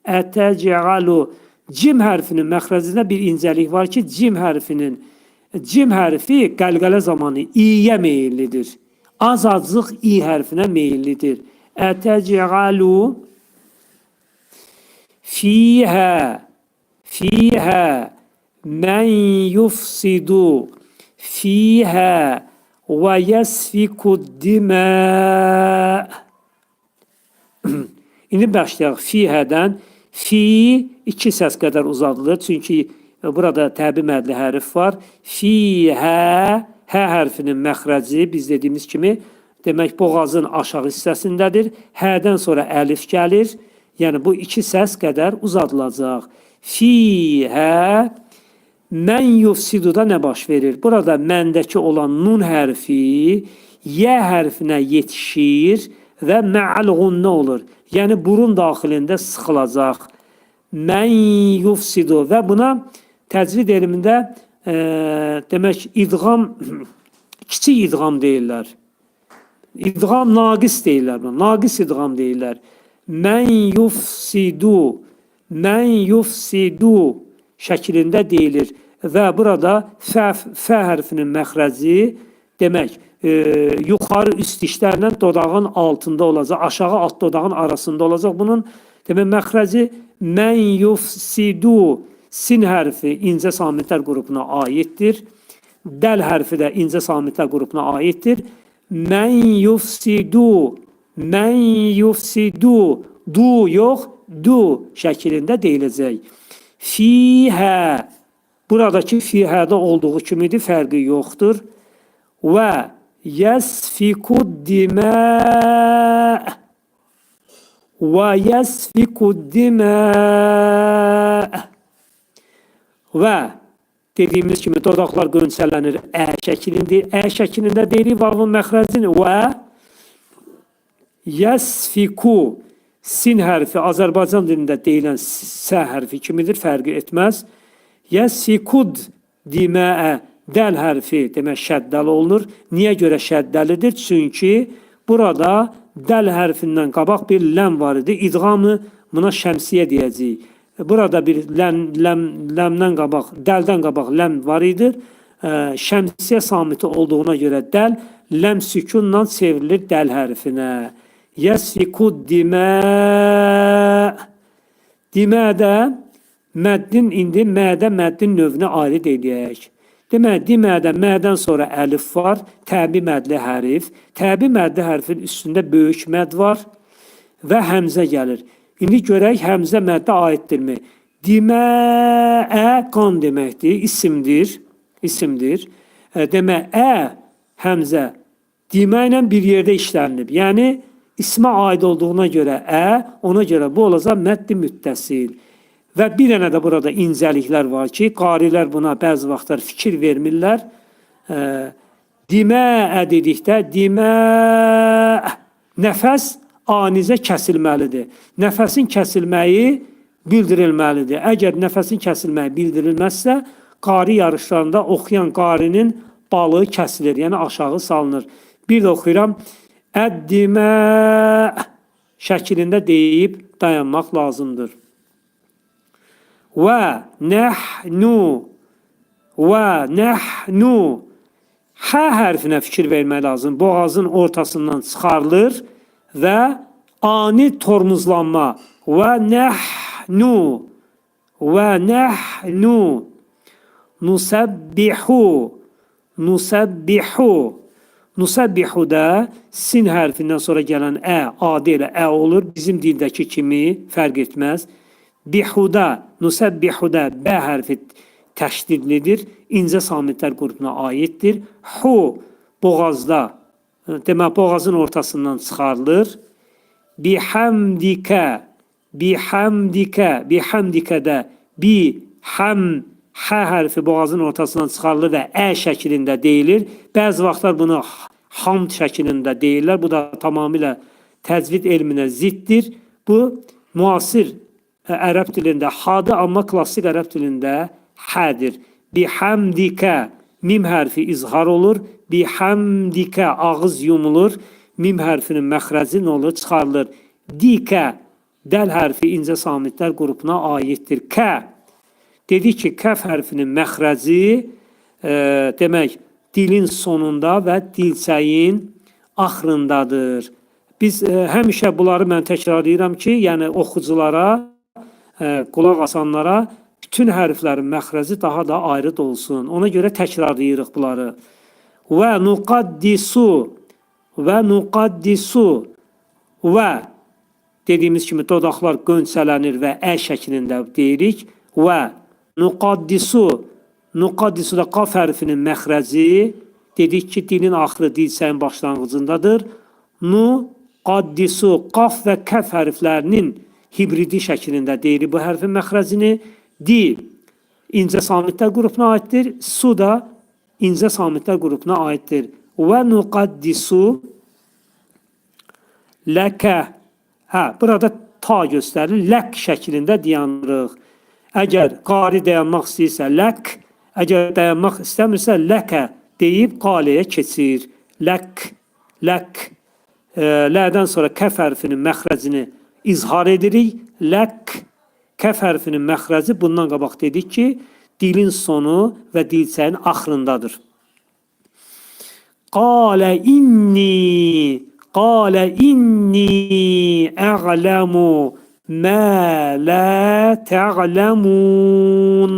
Speaker 1: Ətəcəalu. Cim hərfinin məxrəcində bir incəlik var ki, cim hərfi qəlqələ zamanı i'yə meyillidir. Az-azlıq i hərfinə meyillidir. Ətəcəalu. Fiyhə mən yufsidu fiyhə və yəsfikud dimə. İndi başlayaq fiyhədən. Fi iki səs qədər uzadılır. Çünki burada təbi mədli hərf var. Fi, hə, hə hərfinin məxrəci biz dediyimiz kimi demək boğazın aşağı hissəsindədir. Hədən sonra əlif gəlir. Yəni bu iki səs qədər uzadılacaq. Fi, hə, mən yufsiduda nə baş verir? Burada məndəki olan nun hərfi yə hərfinə yetişir və mə'al-ğunnə olur. Yəni burun daxilində sıxılacaq. Mən yufsidu və buna təcvid elmində demək idğam, kiçik idğam deyirlər. İdğam naqis deyirlər. Naqis idğam deyirlər. Mən yufsidu, mən yufsidu şəklində deyilir. Və burada fə hərfinin məxrəci demək yuxarı üst dişlərlə dodağın altında olacaq, aşağı alt dodağın arasında olacaq. Bunun demək məxrəci mən yufsidu sin hərfi incə samitlər qrupuna aiddir. Dəl hərfi də incə samitlər qrupuna aiddir. Mən yufsidu, mən yufsidu, du yox, du şəklində deyiləcək. Fihə, buradakı fihədə olduğu kimidir, fərqi yoxdur. Və yəsfikud dimə, və yəsfikud dimə, və dediyimiz kimi dodaqlar qönçələnir, ə şəklində deyirik vavun məxrəcini və yəsfiku sin hərfi Azərbaycan dilində deyilən sə hərfi kimidir, fərqi etməz. Yəsfikud diməə dəl hərfi demək şəddəli olunur. Niyə görə şəddəlidir? Çünki burada dəl hərfindən qabaq bir ləm var idi. İdğamı buna şəmsiyə deyəcəyik. Burada bir ləmdən qabaq, dəldən qabaq ləm var idi. Şəmsiyə samiti olduğuna görə dəl, ləm sükunla çevrilir dəl hərfinə. Yəsfikud dimə. Dimədə məddin indi mədə məddin növünə aid edək. Demək, dimədə mədən sonra əlif var, təbi mədli hərif. Təbi mədli hərfin üstündə böyük məd var və həmzə gəlir. İndi görək həmzə məddə aiddirmi? Diməə qan deməkdir, isimdir. İsimdir. Demək, həmzə dimə ilə bir yerdə işlənib. Yəni, ismə aid olduğuna görə ona görə bu olacaq məddi müttəsil. Və bir dənə də burada incəliklər var ki, qarilər buna bəzi vaxtlar fikir vermirlər. Dimə dedikdə, dimə nəfəs anizə kəsilməlidir. Nəfəsin kəsilməyi bildirilməlidir. Əgər nəfəsin kəsilməyi bildirilməzsə, qari yarışlarında oxuyan qarinin balığı kəsilir, yəni aşağı salınır. Bir də oxuyuram, əddimə şəklində deyib dayanmaq lazımdır. Və nəhnu, və nəhnu hə hərfinə fikir vermək lazım. Boğazın ortasından çıxarılır və ani tormuzlanma. Və nəhnu, və nəhnu nusəbbihu, nusəbbihu. Nusəbbihu da sin hərfindən sonra gələn adi ilə olur. Bizim dildəki kimi fərq etməz. Bihuda, nusəbbihuda bə hərfi təşdidlidir. İncə samitlər qrupuna aiddir. Hu, boğazda, demək boğazın ortasından çıxarılır. Bihamdikə, bihamdikə, bihamdikədə hə hərfi boğazın ortasından çıxarılır və şəklində deyilir. Bəzi vaxtlar bunu hamd şəklində deyirlər. Bu da tamamilə təcvid elminə ziddir. Bu, müasir ərəb dilində hadır, amma klassik ərəb dilində hədir. Bihamdikə, mim hərfi izhar olur. Bihamdikə, ağız yumulur. Mim hərfinin məxrəci nə olur? Çıxarılır. Dikə, dəl hərfi incə samitlər qrupuna aiddir. Kə, dedik ki, kəf hərfinin məxrəci demək, dilin sonunda və dilçəyin axırındadır. Biz həmişə bunları mən təkrarlayıram ki, yəni oxuculara, qulaq asanlara bütün hərflərin məxrəci daha da ayrı olsun. Ona görə təkrarlayırıq bunları. Və nuqaddisu, və nuqaddisu, və Dediyimiz kimi dodaqlar qönçələnir və ə şəklində deyirik. Və nuqaddisu, nuqaddisu da qaf hərfinin məxrəci, dedik ki, dilin axırı dilsəyin başlanğıcındadır. Nuqaddisu, qaf və kəf hərflərinin hibridi şəklində deyirik bu hərfin məxrəcini. Di, incə samitlər qrupuna aiddir. Su da incə samitlər qrupuna aiddir. Və nuqaddisu ləkə. Burada ta göstərilir. Lək şəklində dayanırıq. Əgər qari dayanmaq istəyirsə lək, əgər dayanmaq istəmirsə ləkə deyib qaliyə keçir. Lək, lək. Lədən sonra kəf hərfinin məxrəcini izhar edirik. Lək, kəf hərfinin məxrəci bundan qabaq dedik ki, dilin sonu və dilçəyin axırındadır. Qalə inni ə'ləmu mə lə tə'ləmun.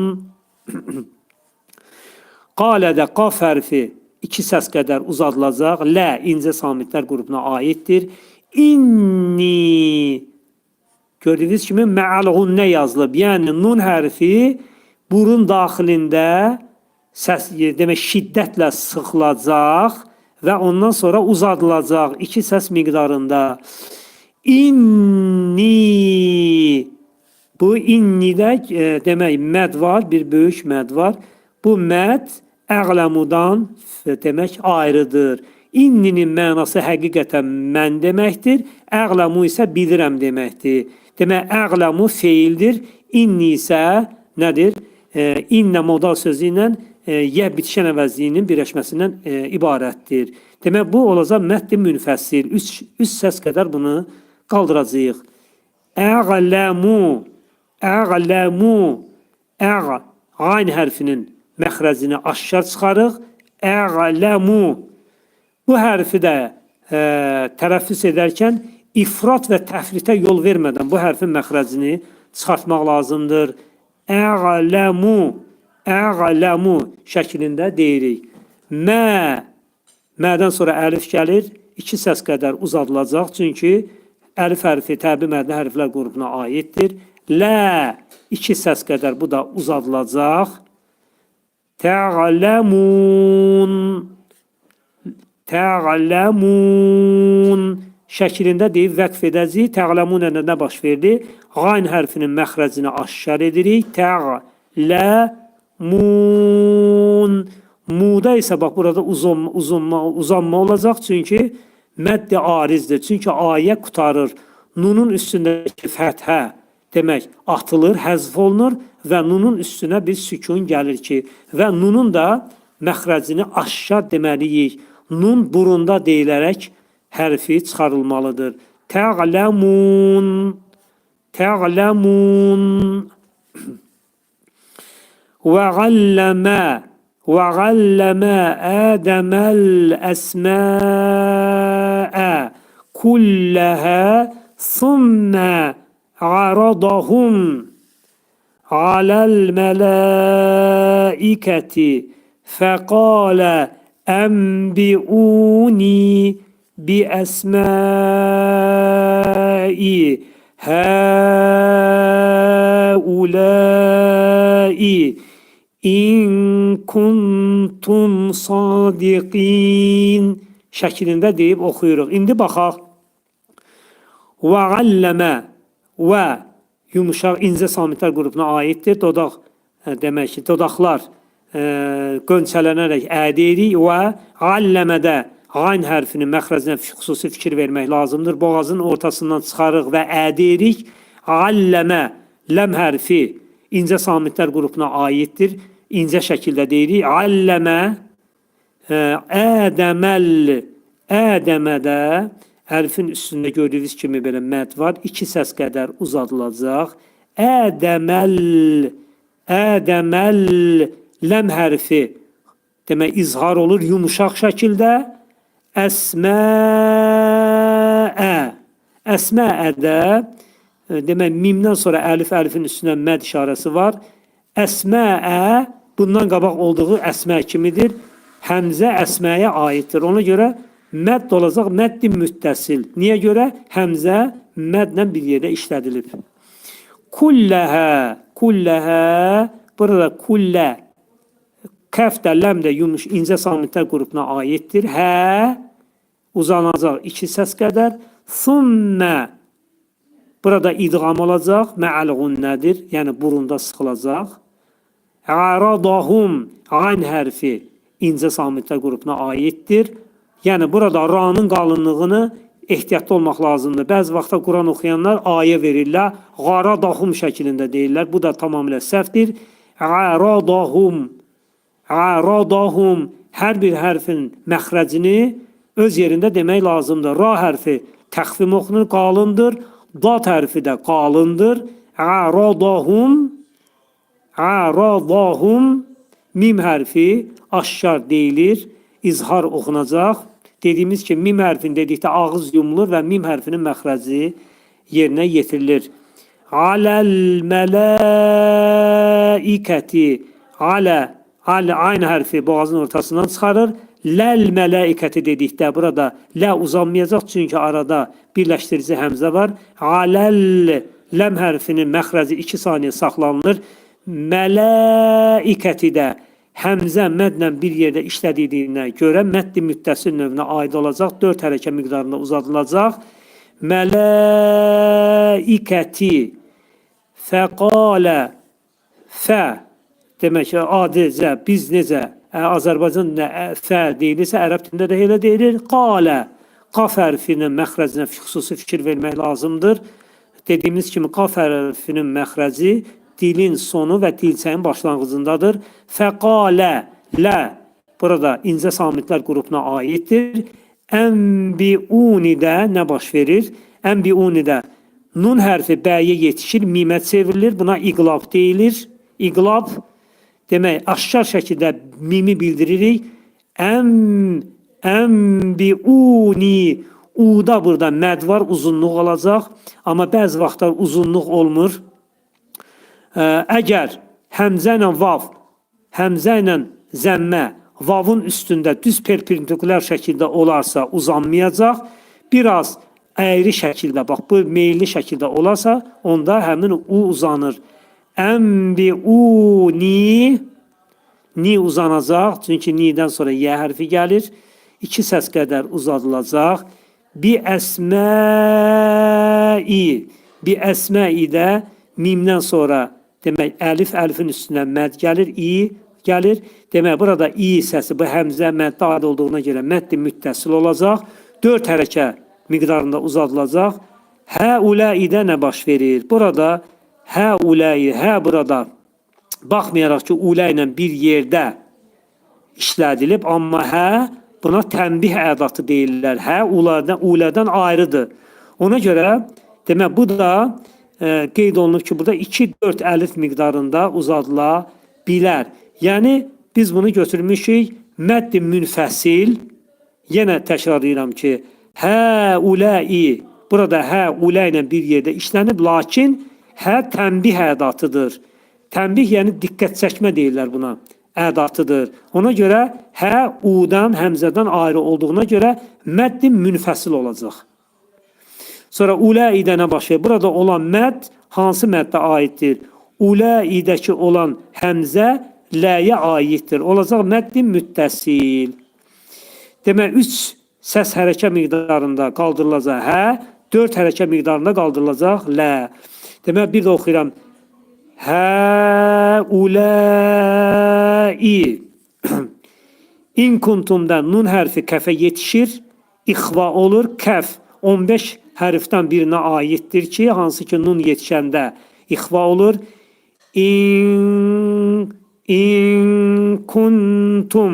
Speaker 1: Qalədə qaf hərfi 2 səs qədər uzadılacaq. Lə incə samitlər qrupuna aiddir. İnni, gördüyünüz kimi mə'alğunnə yazılıb. Yəni nun hərfi burun daxilində səs, demək şiddətlə sıxılacaq və ondan sonra uzadılacaq 2 səs miqdarında. İnni, bu innidə demək məd var, bir böyük məd var. Bu məd ə'ləmudan demək ayrıdır. İnninin mənası həqiqətən mən deməkdir. Ə'ləmu isə bilirəm deməkdir. Demək, ə'ləmu feildir. İnni isə nədir? İnnə modal sözü ilə yə bitişən əvəzliyinin birləşməsindən ibarətdir. Demək, bu olacaq məddi münfəssil. 3 səs qədər bunu qaldıracağıq. Ə'ləmu, ə'ləmu, qayn hərfinin məxrəcini aşkar çıxarıq. Ə'ləmu. Bu hərfi də tərəffüs edərkən ifrat və təfritə yol vermədən bu hərfin məxrəcini çıxartmaq lazımdır. Ə'ləmu, ə'ləmu şəklində deyirik. Mə, mədən sonra əlif gəlir, 2 səs qədər uzadılacaq, çünki əlif hərfi təbi məddə hərflər qrupuna aiddir. Lə, 2 səs qədər bu da uzadılacaq. Tə'ləmun, tə'ləmun şəklində deyib vəqf edəcəyik. Tə'ləmun nə baş verdi? Qayn hərfinin məxrəcini aşkar edirik. Tə'ləmun. Muda isə bax burada uzanma olacaq. Çünki məddi arizdir. Çünki ayə qutarır. Nunun üstündəki fəthə demək atılır, həzf olunur və nunun üstünə bir sükun gəlir ki, və nunun da məxrəcini aşkar deməliyik. Nun burunda deyilərək hərfi çıxarılmalıdır. Tə'ləmun, tə'ləmun. Və qalləmə, və qalləmə ədəməl əsməə kulləhə thumma aradahum aləl mələikəti fəqalə أنبئوني بأسماء هؤلاء إن كنتم صادقين şəklində deyib oxuyuruq. İndi baxaq. Və qalləmə və yumuşaq incə samitlər qrupuna aiddir. Dodaq demək ki, dodaqlar qönçələnərək ədirik və qalləmədə qayn hərfinin məxrəcinə xüsusi fikir vermək lazımdır. Boğazın ortasından çıxarıq və ədirik. Qalləmə, ləm hərfi incə samitlər qrupuna aiddir. İncə şəkildə deyirik. Qalləmə, ədəməl, ədəmədə hərfin üstündə gördüyünüz kimi belə məd var. 2 səs qədər uzadılacaq. Ədəməl, ədəməl, ləm hərfi demək izhar olur yumuşaq şəkildə. Əsməə, əsməədə demək mimdən sonra əlifin üstünə məd işarəsi var. Əsməə bundan qabaq olduğu əsmə kimidir. Həmzə əsməyə aiddir. Ona görə mədd olacaq, məddi müttəsil. Niyə görə? Həmzə mədlə bir yerdə işlədilib. Kulləhə, kulləhə, burada kullə, kəf də, ləm də yumuş incə samitlər qrupuna aiddir. Hə, uzanacaq iki səs qədər. Sümmə, burada idğam olacaq. Mə'al gunnədir, yəni burunda sıxılacaq. Əradahum, ayn hərfi incə samitlər qrupuna aiddir. Yəni burada ra'nın qalınlığını ehtiyatlı olmaq lazımdır. Bəzi vaxtda Quran oxuyanlar ayə verirlər, qaradahum şəklində deyirlər. Bu da tamamilə səhvdir. Əradahum, əradahum, hər bir hərfin məxrəcini öz yerində demək lazımdır. Ra hərfi təxfim oxunur, qalındır. Dat hərfi də qalındır. Əradahum, əradahum, mim hərfi aşkar deyilir, izhar oxunacaq. Dediyimiz ki, mim hərfini dedikdə ağız yumulur və mim hərfinin məxrəci yerinə yetirilir. Aləl mələikəti, alə, aynı hərfi boğazın ortasından çıxarır. Ləl mələikəti dedikdə burada lə uzanmayacaq, çünki arada birləşdirici həmzə var. Aləl, ləm hərfinin məxrəci 2 saniyə saxlanılır. Mələikəti də həmzə mədlə bir yerdə işlədiyinə görə məddi müttəsil növünə aid olacaq. 4 hərəkə miqdarında uzadılacaq. Mələikəti, fəqalə, fə, demək ki, adicə, biz necə, Azərbaycan fə deyilirsə, ərəb dilində də elə deyilir. Qalə, qaf hərfinin məxrəcinə xüsusi fikir vermək lazımdır. Dediyimiz kimi, qaf hərfinin məxrəci dilin sonu və dilçəyin başlanğıcındadır. Fəqalə, lə, burada incə samitlər qrupuna aiddir. Ənbiunidə nə baş verir? Ənbiunidə nun hərfi bəyə yetişir, mimə çevrilir. Buna iqlab deyilir. İqlab, demək, aşkar şəkildə mimi bildiririk. Ənbiuni, uda burada məd var, uzunluq olacaq. Amma bəzi vaxtlar uzunluq olmur. Əgər həmzə ilə vav, həmzə ilə zəmmə vavın üstündə düz perpendikulyar şəkildə olarsa uzanmayacaq. Biraz əyri şəkildə, bax bu meyilli şəkildə olarsa, onda həmin u uzanır. Ənbiuni, ni uzanacaq, çünki nidən sonra yə hərfi gəlir. 2 səs qədər uzadılacaq. Bi əsməi, bi əsməi də mimdən sonra demək, əlif, əlifin üstünə məd gəlir, i gəlir. Demək, burada i səsi, bu həmzə məddə aid olduğuna görə məddi müttəsil olacaq. 4 hərəkə miqdarında uzadılacaq. Hə-uləidə nə baş verir? Burada hə-uləyi, hə burada, baxmayaraq ki, ulə ilə bir yerdə işlədilib, amma hə, buna tənbih ədatı deyirlər. Hə, ulədən ayrıdır. Ona görə, demək, bu da qeyd olunub ki, burada 2-4 əlif miqdarında uzadıla bilər. Yəni, biz bunu götürmüşük, məddi münfəsil, yenə təkrar edirəm ki, hə, uləi, burada hə, ulə ilə bir yerdə işlənib, lakin hə, tənbih ədatıdır. Tənbih, yəni diqqət çəkmə deyirlər buna, ədatıdır. Ona görə hə, udan, həmzədən ayrı olduğuna görə məddi münfəsil olacaq. Sonra uləidə nə baş verir? Burada olan məd hansı məddə aiddir? Uləidəki olan həmzə ləyə aiddir. Olacaq məddi müttəsil. Demək, 3 səs hərəkə miqdarında qaldırılacaq hə, 4 hərəkə miqdarında qaldırılacaq lə. Demək, bir də oxuyuram. Hə, uləi. İn kuntumda nun hərfi kəfə yetişir, ixva olur, kəf 15 hərfdən birinə aiddir ki, hansı ki nun yetişəndə ixva olur. İn kuntum,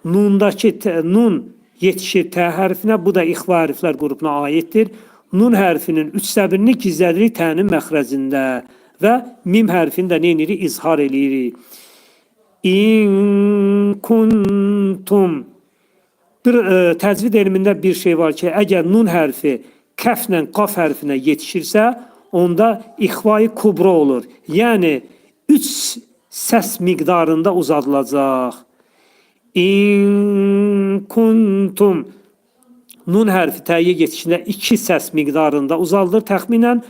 Speaker 1: nundakı nun yetişir tə hərfinə, bu da ixva hərflər qrupuna aiddir. Nun hərfinin 3-səbirini gizlədirik tənin məxrəcində və mim hərfini də neyinirik? İzhar eləyirik. İn kuntum. Bir təcvid elmində bir şey var ki, əgər nun hərfi kəflə qaf hərfinə yetişirsə, onda ixva-i kubra olur. Yəni, 3 səs miqdarında uzadılacaq. İn kuntum. nun hərfi təyə yetişində 2 səs miqdarında uzaldır təxminən.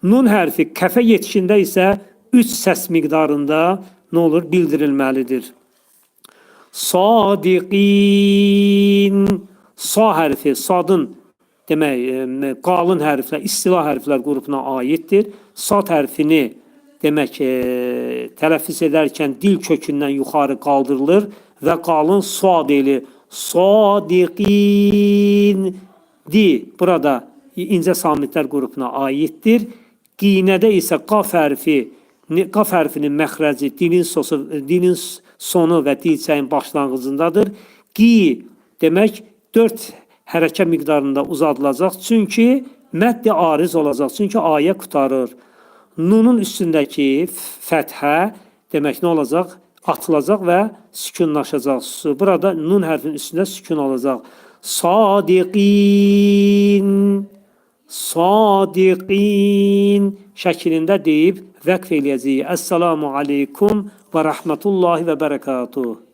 Speaker 1: Nun hərfi kəfə yetişində isə 3 səs miqdarında nə olur? Bildirilməlidir. Sadiqin. Sa hərfi, sadın demək, qalın hərflər, istila hərflər qrupuna aiddir. Sad hərfini demək, tələffüz edərkən dil kökündən yuxarı qaldırılır və qalın sad eli. Sadiqin di burada incə samitlər qrupuna aiddir. Qinədə isə qaf hərfinin məxrəci dilin sonu və dilçəyin başlanğıcındadır. Qi demək 4 hərəkə miqdarında uzadılacaq. Çünki məddi ariz olacaq. Çünki ayə qutarır. Nunun üstündəki fəthə demək nə olacaq? Atılacaq və sükunlaşacaq. Burada nun hərfinin üstündə sükun olacaq. Sadiqin, sadiqin şəklində deyib vəqf eləyəcəyik. Əssalamu aleykum və rəhmətullahi və bərəkatuhu.